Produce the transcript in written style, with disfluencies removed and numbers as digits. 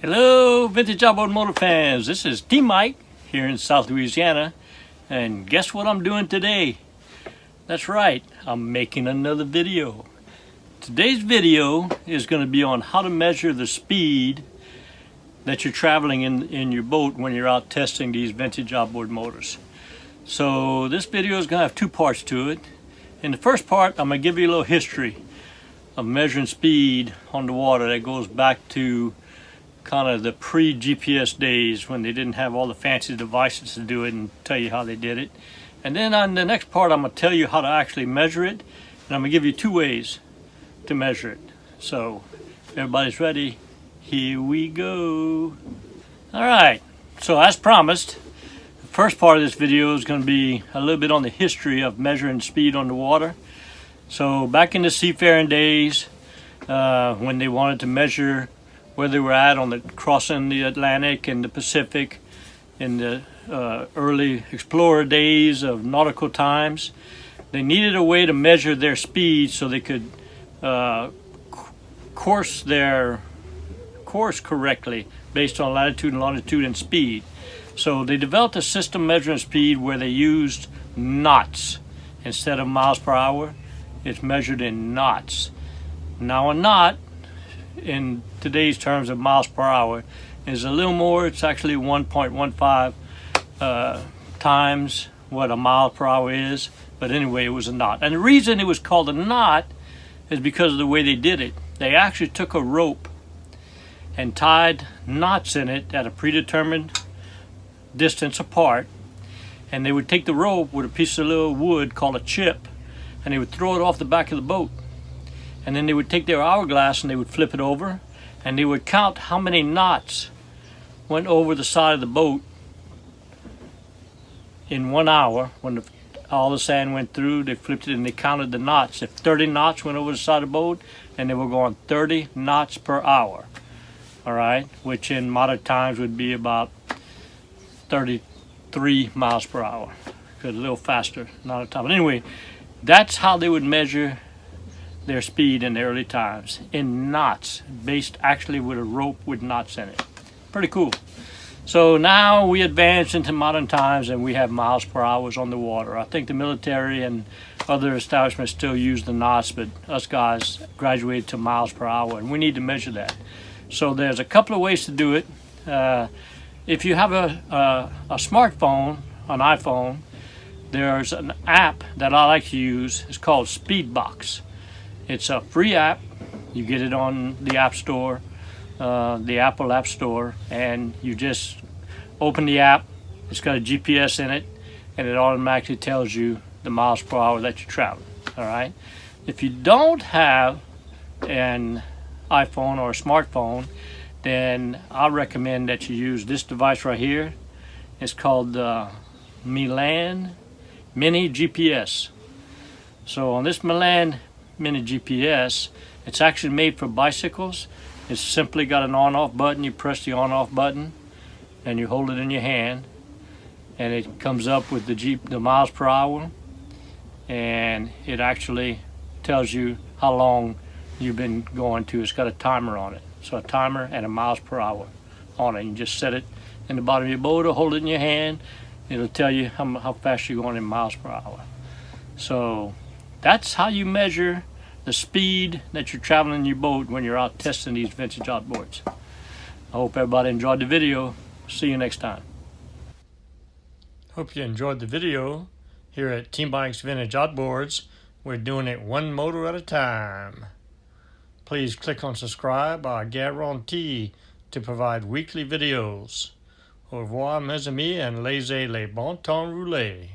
Hello, Vintage Outboard Motor fans. This is T Mike here in South Louisiana, and guess what I'm doing today? That's right, I'm making another video. Today's video is going to be on how to measure the speed that you're traveling in your boat when you're out testing these vintage outboard motors. So this video is going to have two parts to it. In the first part, I'm going to give you a little history of measuring speed on the water that goes back to kind of the pre-GPS days when they didn't have all the fancy devices to do it, and tell you how they did it. And then on the next part, I'm going to tell you how to actually measure it, and I'm going to give you two ways to measure it. So if everybody's ready, here we go. All right, so as promised, the first part of this video is going to be a little bit on the history of measuring speed on the water. So back in the seafaring days, when they wanted to measure where they were at on the crossing the Atlantic and the Pacific in the early explorer days of nautical times, they needed a way to measure their speed so they could course their course correctly based on latitude and longitude and speed. So they developed a system measuring speed where they used knots instead of miles per hour. It's measured in knots. Now a knot, in today's terms of miles per hour, is a little more. It's actually 1.15 times what a mile per hour is, but anyway, it was a knot. And the reason it was called a knot is because of the way they did it. They actually took a rope and tied knots in it at a predetermined distance apart, and they would take the rope with a piece of little wood called a chip, and they would throw it off the back of the boat. And then they would take their hourglass and they would flip it over, and they would count how many knots went over the side of the boat in 1 hour. When all the sand went through, they flipped it and they counted the knots. If 30 knots went over the side of the boat, and they were going 30 knots per hour. All right, which in modern times would be about 33 miles per hour. A little faster, not a ton. But anyway, that's how they would measure their speed in the early times, in knots, based actually with a rope with knots in it. Pretty cool. So now we advance into modern times and we have miles per hour on the water. I think the military and other establishments still use the knots, but us guys graduated to miles per hour, and we need to measure that. So there's a couple of ways to do it. If you have a smartphone, an iPhone, there's an app that I like to use. It's called Speedbox. It's a free app. You get it on the App Store, the Apple App Store, and you just open the app. It's got a GPS in it, and it automatically tells you the miles per hour that you're traveling. All right. If you don't have an iPhone or a smartphone, then I recommend that you use this device right here. It's called Milan Mini GPS. So on this Milan Mini GPS, it's actually made for bicycles. It's simply got an on-off button. You press the on-off button and you hold it in your hand, and it comes up with the miles per hour, and it actually tells you how long you've been going to. It's got a timer on it. So a timer and a miles per hour on it. You just set it in the bottom of your boat or hold it in your hand. It'll tell you how fast you're going in miles per hour. So that's how you measure the speed that you're traveling in your boat when you're out testing these vintage outboards. I hope everybody enjoyed the video. See you next time. Hope you enjoyed the video. Here at T Mike's Vintage Outboards, we're doing it one motor at a time. Please click on subscribe or guarantee to provide weekly videos. Au revoir mes amis, and laissez les bon temps rouler.